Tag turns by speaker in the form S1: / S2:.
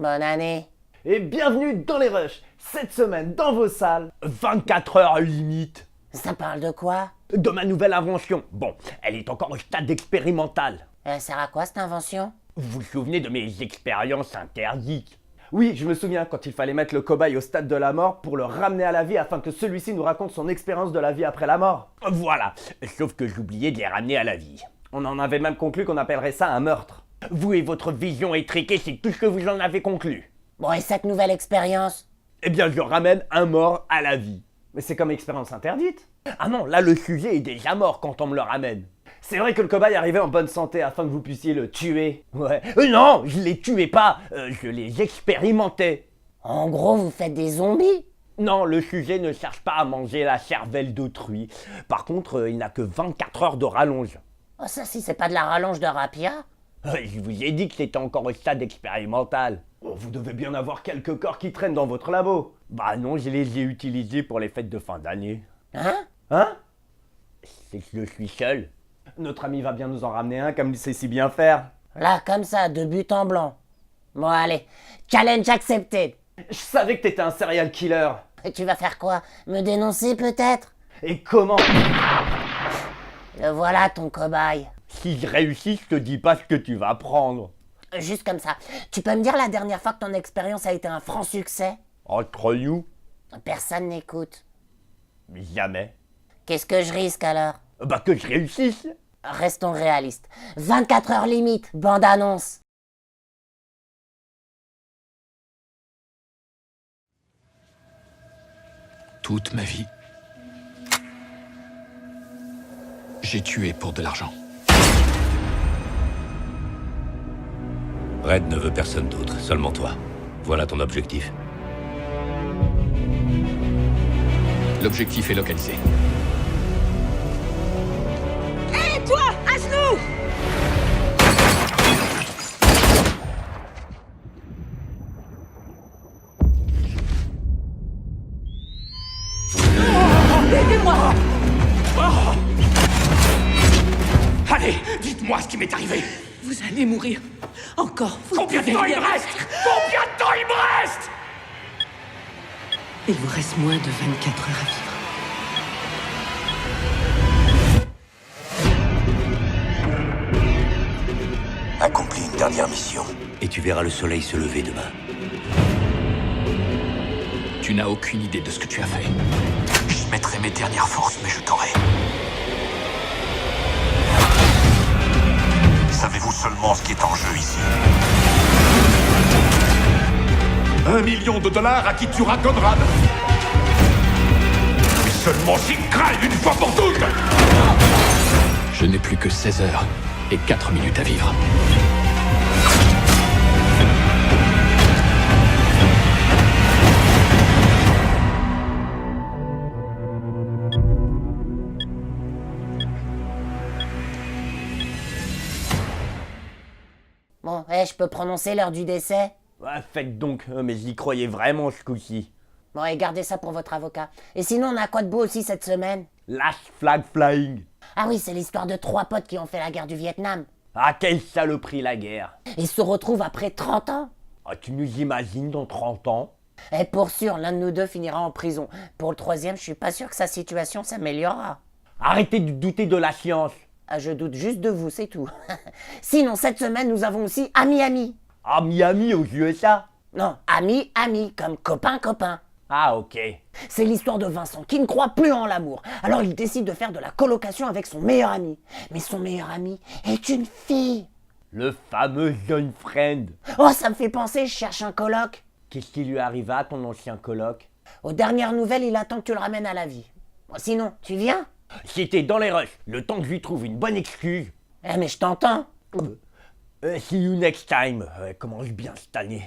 S1: Bonne année.
S2: Et bienvenue dans les Rushs. Cette semaine, dans vos salles, 24 heures limite.
S1: Ça parle de quoi?
S2: De ma nouvelle invention. Bon, elle est encore au stade expérimental.
S1: Elle sert à quoi cette invention?
S2: Vous vous souvenez de mes expériences interdites? Oui, je me souviens quand il fallait mettre le cobaye au stade de la mort pour le ramener à la vie afin que celui-ci nous raconte son expérience de la vie après la mort. Voilà, sauf que j'oubliais de les ramener à la vie. On en avait même conclu qu'on appellerait ça un meurtre. Vous et votre vision étriquée, c'est tout ce que vous en avez conclu.
S1: Bon, et cette nouvelle expérience?
S2: Eh bien, je ramène un mort à la vie. Mais c'est comme expérience interdite. Ah non, là le sujet est déjà mort quand on me le ramène. C'est vrai que le cobaye arrivait en bonne santé afin que vous puissiez le tuer. Ouais. Non, je les tuais pas, je les expérimentais.
S1: En gros, vous faites des zombies?
S2: Non, le sujet ne cherche pas à manger la cervelle d'autrui. Par contre, il n'a que 24 heures de rallonge.
S1: Oh, ça, si c'est pas de la rallonge de rapia?
S2: Je vous ai dit que c'était encore au stade expérimental. Oh, vous devez bien avoir quelques corps qui traînent dans votre labo. Bah non, je les ai utilisés pour les fêtes de fin d'année.
S1: Hein?
S2: Hein? C'est que je suis seul. Notre ami va bien nous en ramener un comme il sait si bien faire.
S1: Là, comme ça, de but en blanc. Bon, allez, challenge accepted.
S2: Je savais que t'étais un serial killer.
S1: Et tu vas faire quoi? Me dénoncer peut-être?
S2: Et comment?
S1: Le voilà ton cobaye.
S2: Si je réussis, je te dis pas ce que tu vas prendre.
S1: Juste comme ça. Tu peux me dire la dernière fois que ton expérience a été un franc succès?
S2: Entre nous?
S1: Personne n'écoute.
S2: Jamais.
S1: Qu'est-ce que je risque alors?
S2: Bah que je réussisse.
S1: Restons réalistes. 24 heures limite, bande-annonce.
S3: Toute ma vie, j'ai tué pour de l'argent.
S4: Red ne veut personne d'autre, seulement toi. Voilà ton objectif.
S3: L'objectif est localisé.
S5: Hé, toi, à genoux! Aidez-moi!
S3: Allez, dites-moi ce qui m'est arrivé.
S5: Vous allez mourir. Encore. Vous
S3: Combien de
S5: pouvez
S3: temps il
S5: rien
S3: me reste? Combien de temps il me reste?
S5: Il vous reste moins de 24 heures à vivre.
S4: Accomplis une dernière mission. Et tu verras le soleil se lever demain.
S3: Tu n'as aucune idée de ce que tu as fait.
S4: Je mettrai mes dernières forces, mais je t'aurai. Savez-vous seulement ce qui est en jeu ici?
S6: $1 million à qui tuera Conrad. Mais seulement s'il crève une fois pour toutes.
S3: Je n'ai plus que 16 heures et 4 minutes à vivre.
S1: Bon, je peux prononcer l'heure du décès?
S2: Ouais, faites donc, mais j'y croyais vraiment ce coup-ci.
S1: Bon, et gardez ça pour votre avocat. Et sinon, on a quoi de beau aussi cette semaine?
S2: Last flag flying.
S1: Ah oui, c'est l'histoire de 3 potes qui ont fait la guerre du Vietnam.
S2: Ah, quelle saloperie la guerre.
S1: Et se retrouvent après 30 ans.
S2: Ah, tu nous imagines dans 30 ans?
S1: Et pour sûr, l'un de nous deux finira en prison. Pour le troisième, je suis pas sûr que sa situation s'améliorera.
S2: Arrêtez de douter de la science.
S1: Ah, je doute juste de vous, c'est tout. Sinon, cette semaine, nous avons aussi Ami.
S2: À Miami, aux USA?
S1: Non, Ami, comme copain.
S2: Ah, ok.
S1: C'est l'histoire de Vincent qui ne croit plus en l'amour. Alors il décide de faire de la colocation avec son meilleur ami. Mais son meilleur ami est une fille.
S2: Le fameux jeune friend.
S1: Oh, ça me fait penser, je cherche un coloc.
S2: Qu'est-ce qui lui arriva à ton ancien coloc?
S1: Aux dernières nouvelles, il attend que tu le ramènes à la vie. Bon, sinon, tu viens?
S2: C'était dans les rushs, le temps que je lui trouve une bonne excuse.
S1: Eh, mais je t'entends.
S2: See you next time. Commence bien cette année.